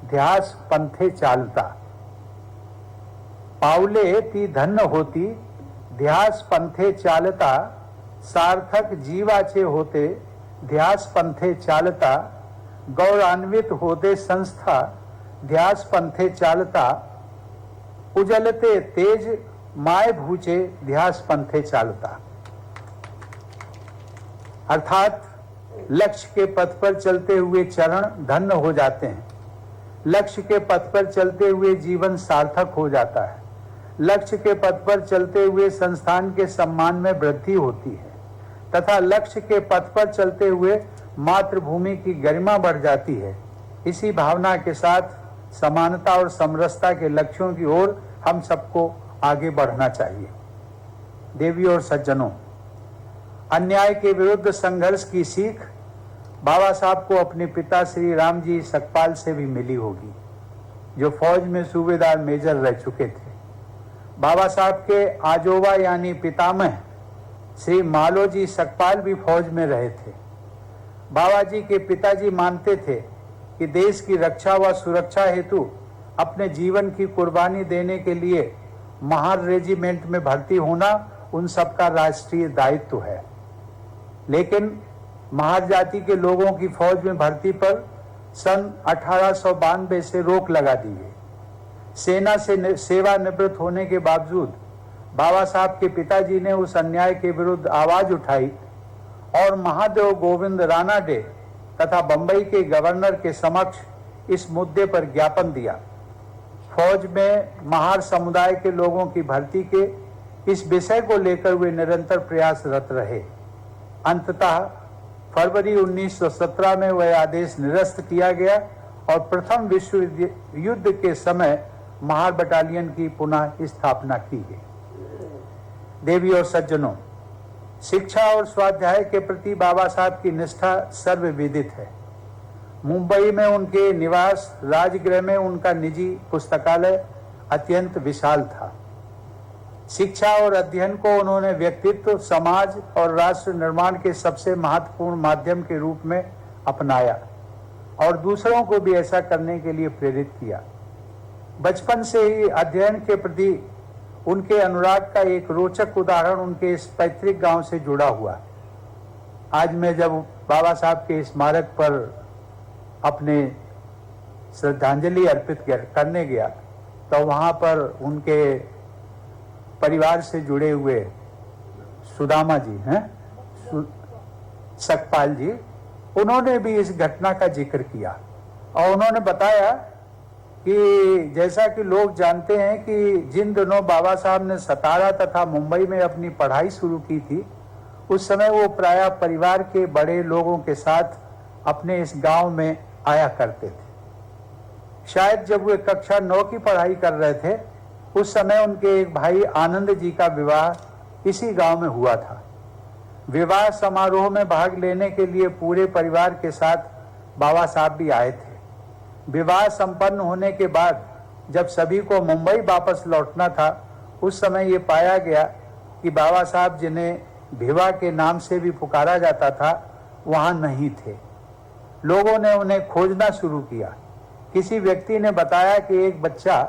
ध्यास पंथे चालता। पावले ती धन्य होती ध्यास पंथे चालता। सार्थक जीवाचे होते ध्यास पंथे चालता। गौरवान्वित होते संस्था ध्यास पंथे चालता। उजलते तेज माय भूचे ध्यास पंथे चालता। अर्थात लक्ष्य के पथ पर चलते हुए चरण धन्य हो जाते हैं। लक्ष्य के पथ पर चलते हुए जीवन सार्थक हो जाता है। लक्ष्य के पथ पर चलते हुए संस्थान के सम्मान में वृद्धि होती है तथा लक्ष्य के पथ पर चलते हुए मातृभूमि की गरिमा बढ़ जाती है। इसी भावना के साथ समानता और समरसता के लक्ष्यों की ओर हम सबको आगे बढ़ना चाहिए। देवियों और सज्जनों, अन्याय के विरुद्ध संघर्ष की सीख बाबा साहब को अपने पिता श्री रामजी सकपाल से भी मिली होगी, जो फौज में सूबेदार मेजर रह चुके थे। बाबा साहब के आजोबा यानी पितामह श्री मालोजी सकपाल भी फौज में रहे थे। बाबा जी के पिताजी मानते थे कि देश की रक्षा व सुरक्षा हेतु अपने जीवन की कुर्बानी देने के लिए महार रेजिमेंट में भर्ती होना उन सबका राष्ट्रीय दायित्व है। लेकिन महार जाति के लोगों की फौज में भर्ती पर सन 1892 से रोक लगा दी गई। सेना से सेवानिवृत्त होने के बावजूद बाबा साहब के पिताजी ने उस अन्याय के विरुद्ध आवाज उठाई और महादेव गोविंद रानाडे तथा बंबई के गवर्नर के समक्ष इस मुद्दे पर ज्ञापन दिया। फौज में महार समुदाय के लोगों की भर्ती के इस विषय को लेकर वे निरंतर प्रयासरत रहे। अंततः फरवरी 1917 में वह आदेश निरस्त किया गया और प्रथम विश्व युद्ध के समय महार बटालियन की पुनः स्थापना की गई। देवी और सज्जनों, शिक्षा और स्वाध्याय के प्रति बाबा साहब की निष्ठा सर्वविदित है। मुंबई में उनके निवास राजगृह में उनका निजी पुस्तकालय अत्यंत विशाल था। शिक्षा और अध्ययन को उन्होंने व्यक्तित्व, समाज और राष्ट्र निर्माण के सबसे महत्वपूर्ण माध्यम के रूप में अपनाया और दूसरों को भी ऐसा करने के लिए प्रेरित किया। बचपन से ही अध्ययन के प्रति उनके अनुराग का एक रोचक उदाहरण उनके इस पैतृक गांव से जुड़ा हुआ। आज मैं जब बाबा साहब के स्मारक पर अपने श्रद्धांजलि अर्पित करने गया तो वहां पर उनके परिवार से जुड़े हुए सुदामा जी हैं, सकपाल जी, उन्होंने भी इस घटना का जिक्र किया और उन्होंने बताया कि जैसा कि लोग जानते हैं कि जिन दिनों बाबा साहब ने सतारा तथा मुंबई में अपनी पढ़ाई शुरू की थी, उस समय वो प्रायः परिवार के बड़े लोगों के साथ अपने इस गांव में आया करते थे। शायद जब वे कक्षा 9 की पढ़ाई कर रहे थे, उस समय उनके एक भाई आनंद जी का विवाह इसी गांव में हुआ था। विवाह समारोह में भाग लेने के लिए पूरे परिवार के साथ बाबा साहब भी आए थे। विवाह संपन्न होने के बाद जब सभी को मुंबई वापस लौटना था, उस समय ये पाया गया कि बाबा साहब, जिन्हें भिवा के नाम से भी पुकारा जाता था, वहां नहीं थे। लोगों ने उन्हें खोजना शुरू किया। किसी व्यक्ति ने बताया कि एक बच्चा